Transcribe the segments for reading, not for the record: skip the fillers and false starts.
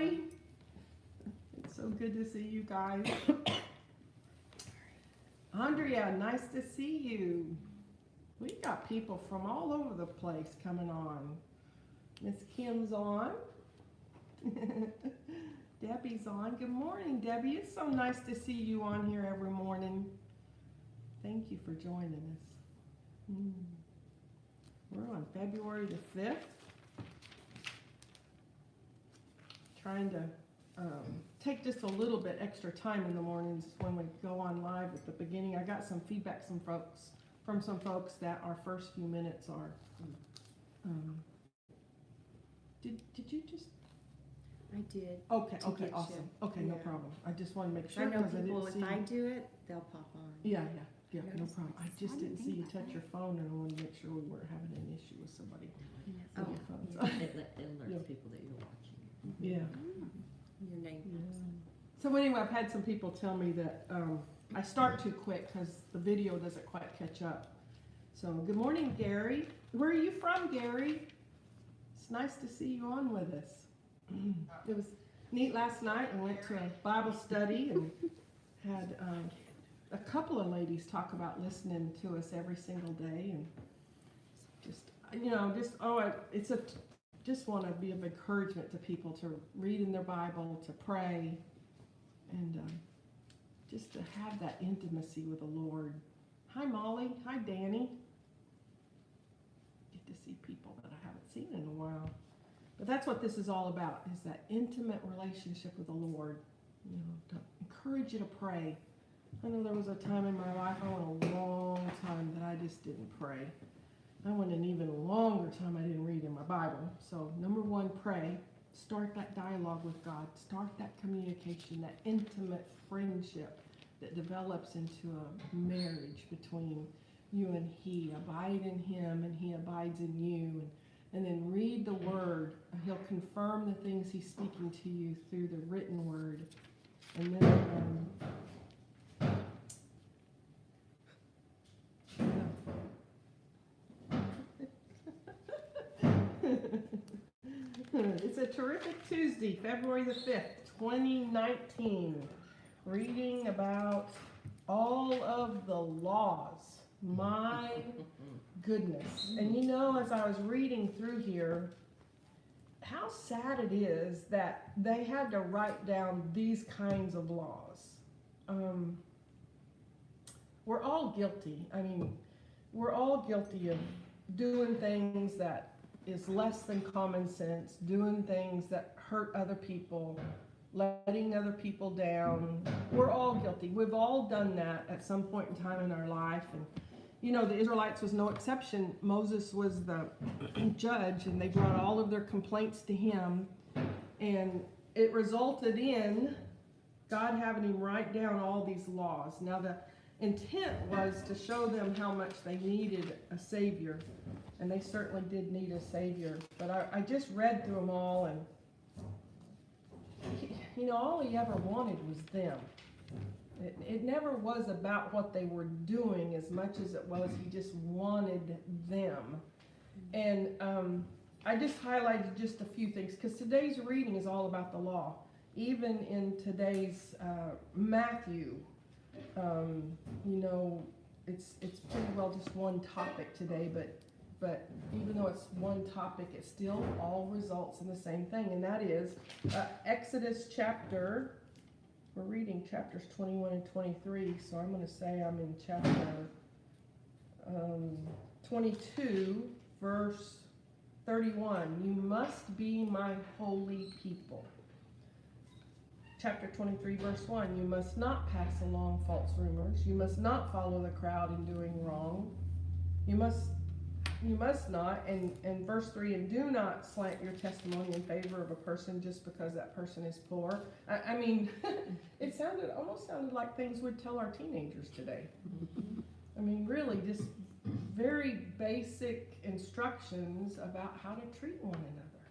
Gary. It's so good to see you guys. Andrea, nice to see you. We got people from all over the place coming on. Miss Kim's on. Debbie's on. Good morning, Debbie. It's so nice to see you on here every morning. Thank you for joining us. We're on February the 5th. Trying to take just a little bit extra time in the mornings when we go on live at the beginning. I got some feedback from some folks that our first few minutes are. Did you just? I did. Okay, to okay, get awesome. you. Okay, no Yeah. problem. I just want to make sure I know because I people, didn't if see. I do it, they'll pop on. Yeah, no Notice problem. I this. just I didn't didn't see you think about touch your phone, and I wanted to make sure we weren't having an issue with somebody. Oh, your phone's yeah. on. It alerts Yeah. people that you're watching. Yeah. Your name. So anyway, I've had some people tell me that I start too quick because the video doesn't quite catch up. So good morning, Gary. Where are you from, Gary? It's nice to see you on with us. It was neat last night. I went to a Bible study and had a couple of ladies talk about listening to us every single day, and just want to be of encouragement to people to read in their Bible, to pray, and just to have that intimacy with the Lord. Hi, Molly. Hi, Danny. Get to see people that I haven't seen in a while. But that's what this is all about, is that intimate relationship with the Lord. You know, to encourage you to pray. I know there was a time in my life, I went a long time that I just didn't pray. I went an even longer time I didn't read in my Bible. So number one, pray. Start that dialogue with God. Start that communication, that intimate friendship that develops into a marriage between you and He. Abide in Him and He abides in you. And then read the Word. He'll confirm the things He's speaking to you through the written Word. And then it's a terrific Tuesday, February the 5th, 2019. Reading about all of the laws. My goodness. And you know, as I was reading through here, how sad it is that they had to write down these kinds of laws. We're all guilty. I mean, we're all guilty of doing things that is less than common sense, doing things that hurt other people, letting other people down. We're all guilty. We've all done that at some point in time in our life. And you know, the Israelites was no exception. Moses was the judge, and they brought all of their complaints to him, and it resulted in God having him write down all these laws. Now, the intent was to show them how much they needed a Savior, and they certainly did need a Savior. But I just read through them all, and you know, all he ever wanted was them. It never was about what they were doing as much as it was he just wanted them. And I just highlighted just a few things because today's reading is all about the law. Even in today's Matthew, you know, it's pretty well just one topic today, but even though it's one topic, it still all results in the same thing, and that is Exodus chapter. We're reading chapters 21 and 23, so I'm going to say I'm in chapter 22, verse 31. You must be my holy people. Chapter 23, verse 1. You must not pass along false rumors. You must not follow the crowd in doing wrong. You must not, and verse 3, and do not slant your testimony in favor of a person just because that person is poor. I mean, it almost sounded like things we'd tell our teenagers today. I mean, really, just very basic instructions about how to treat one another.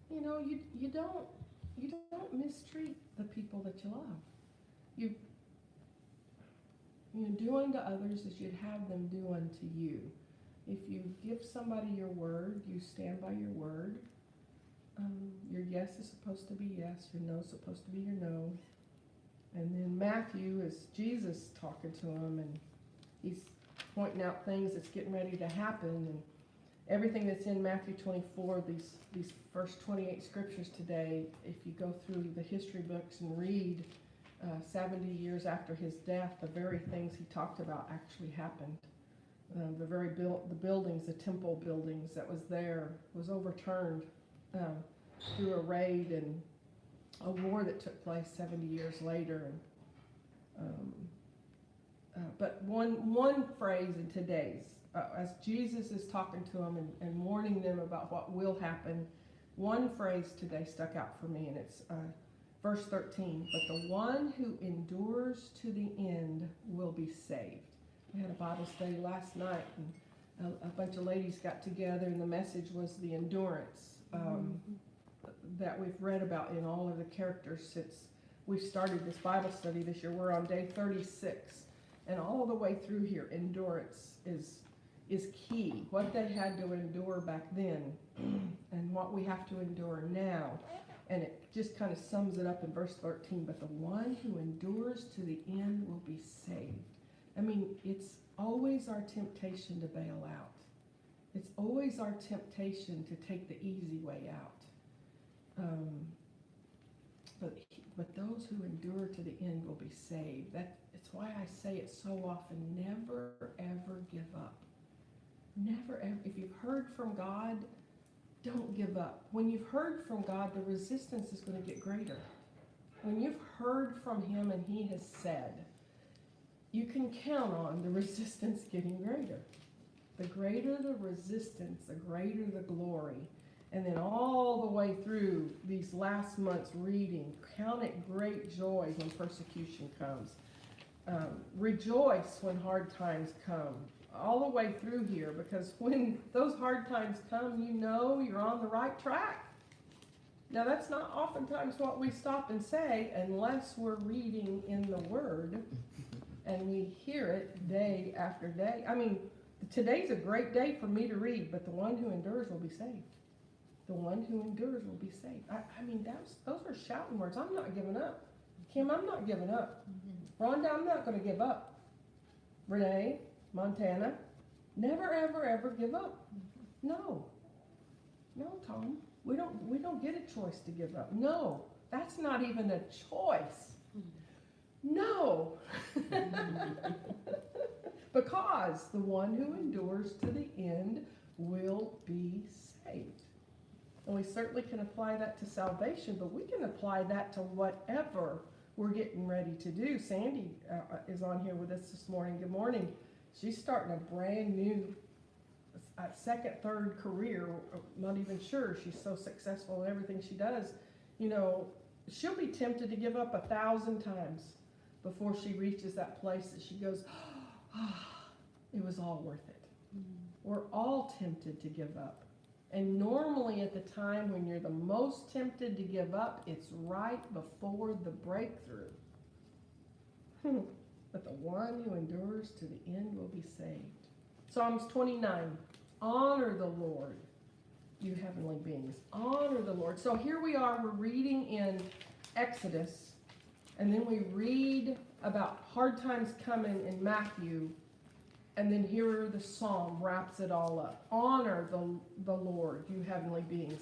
You know, you don't mistreat the people that you love. You do unto others as you'd have them do unto you. If you give somebody your word, you stand by your word. Your yes is supposed to be yes, your no is supposed to be your no. And then Matthew is Jesus talking to him, and he's pointing out things that's getting ready to happen, and everything that's in Matthew 24, these first 28 scriptures today, if you go through the history books and read 70 years after his death, the very things he talked about actually happened. The buildings, the temple buildings that was there was overturned through a raid and a war that took place 70 years later. But one phrase in today's, as Jesus is talking to them and warning them about what will happen, one phrase today stuck out for me, and it's verse 13. But the one who endures to the end will be saved. We had a Bible study last night, and a bunch of ladies got together, and the message was the endurance that we've read about in all of the characters since we started this Bible study this year. We're on day 36, and all the way through here, endurance is key. What they had to endure back then and what we have to endure now. And it just kind of sums it up in verse 13. But the one who endures to the end will be saved. I mean, it's always our temptation to bail out. It's always our temptation to take the easy way out. But those who endure to the end will be saved. It's why I say it so often, never, ever give up. Never, ever. If you've heard from God, don't give up. When you've heard from God, the resistance is going to get greater. When you've heard from him and he has said, you can count on the resistance getting greater. The greater the resistance, the greater the glory. And then all the way through these last months reading, count it great joy when persecution comes. Rejoice when hard times come. All the way through here, because when those hard times come, you know you're on the right track. Now, that's not oftentimes what we stop and say unless we're reading in the Word and we hear it day after day. I mean, today's a great day for me to read, but the one who endures will be saved. The one who endures will be saved. I mean, those are shouting words. I'm not giving up. Kim, I'm not giving up. Rhonda, I'm not going to give up. Renee, Montana, never, ever, ever give up. No, Tom, we don't get a choice to give up. No, that's not even a choice. No, because the one who endures to the end will be saved. And we certainly can apply that to salvation, but we can apply that to whatever we're getting ready to do. Sandy is on here with us this morning. Good morning. She's starting a brand new second, third career. I'm not even sure. She's so successful in everything she does. You know, she'll be tempted to give up 1,000 times before she reaches that place that she goes, it was all worth it. We're all tempted to give up. And normally at the time when you're the most tempted to give up, it's right before the breakthrough. But the one who endures to the end will be saved. Psalms 29, honor the Lord, you heavenly beings. Honor the Lord. So here we are, we're reading in Exodus, and then we read about hard times coming in Matthew, and then here the psalm wraps it all up. Honor the Lord, you heavenly beings.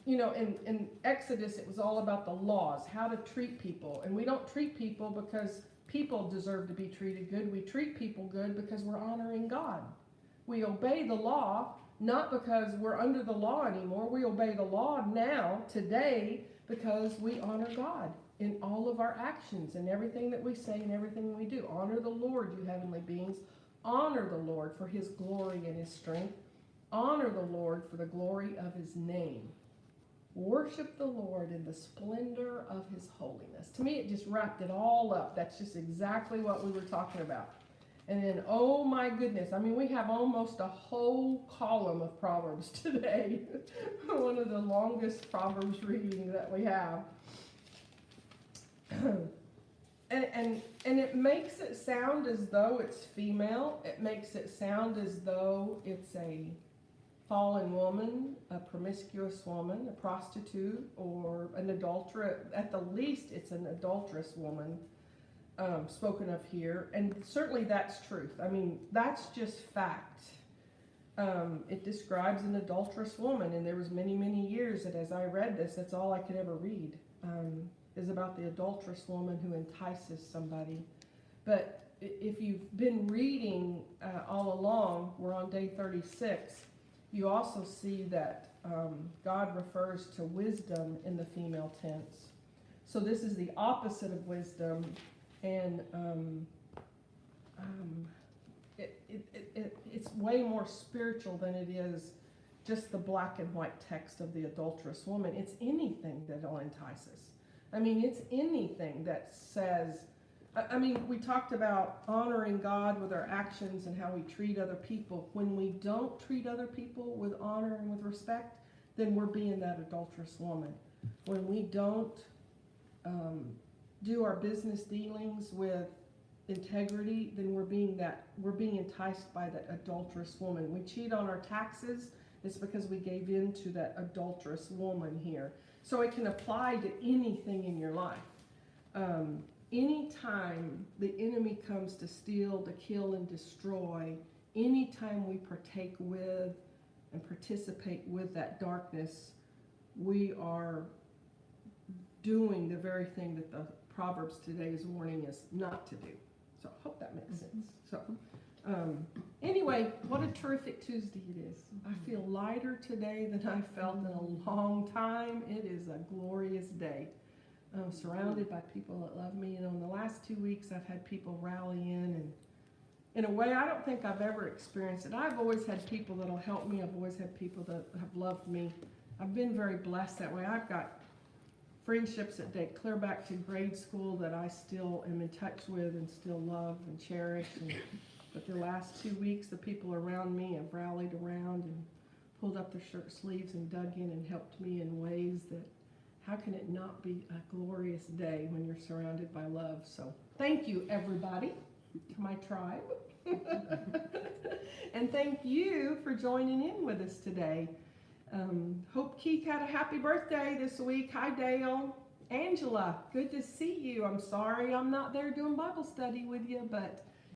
You know, in Exodus, it was all about the laws, how to treat people. And we don't treat people because people deserve to be treated good. We treat people good because we're honoring God. We obey the law, not because we're under the law anymore. We obey the law now, today, because we honor God in all of our actions and everything that we say and everything we do. Honor the Lord, you heavenly beings. Honor the Lord for his glory and his strength. Honor the Lord for the glory of his name. Worship the Lord in the splendor of his holiness. To me, it just wrapped it all up. That's just exactly what we were talking about. And then, oh my goodness, I mean, we have almost a whole column of Proverbs today. One of the longest Proverbs reading that we have. And it makes it sound as though it's female. It makes it sound as though it's a fallen woman, a promiscuous woman, a prostitute, or an adulterer. At the least, it's an adulterous woman spoken of here. And certainly that's truth. I mean, that's just fact. It describes an adulterous woman, and there was many, many years that as I read this, that's all I could ever read, is about the adulterous woman who entices somebody. But if you've been reading all along, we're on day 36, you also see that God refers to wisdom in the female tense. So this is the opposite of wisdom, and it's way more spiritual than it is just the black and white text of the adulterous woman. It's anything that'll entice us. I mean, it's anything that says, I mean, we talked about honoring God with our actions and how we treat other people. When we don't treat other people with honor and with respect, then we're being that adulterous woman. When we don't do our business dealings with integrity, then we're being enticed by that adulterous woman. We cheat on our taxes, it's because we gave in to that adulterous woman here. So it can apply to anything in your life. Anytime the enemy comes to steal, to kill, and destroy, anytime we partake with and participate with that darkness, we are doing the very thing that the Proverbs today is warning us not to do. So I hope that makes sense. So anyway, what a terrific Tuesday it is. I feel lighter today than I felt in a long time. It is a glorious day. I'm surrounded by people that love me. You know, in the last 2 weeks, I've had people rally in, and in a way I don't think I've ever experienced it. I've always had people that'll help me. I've always had people that have loved me. I've been very blessed that way. I've got friendships that date clear back to grade school that I still am in touch with and still love and cherish. But the last 2 weeks, the people around me have rallied around and pulled up their shirt sleeves and dug in and helped me in ways that, how can it not be a glorious day when you're surrounded by love? So thank you, everybody, to my tribe. And thank you for joining in with us today. Hope Keith had a happy birthday this week. Hi, Dale. Angela, good to see you. I'm sorry I'm not there doing Bible study with you, but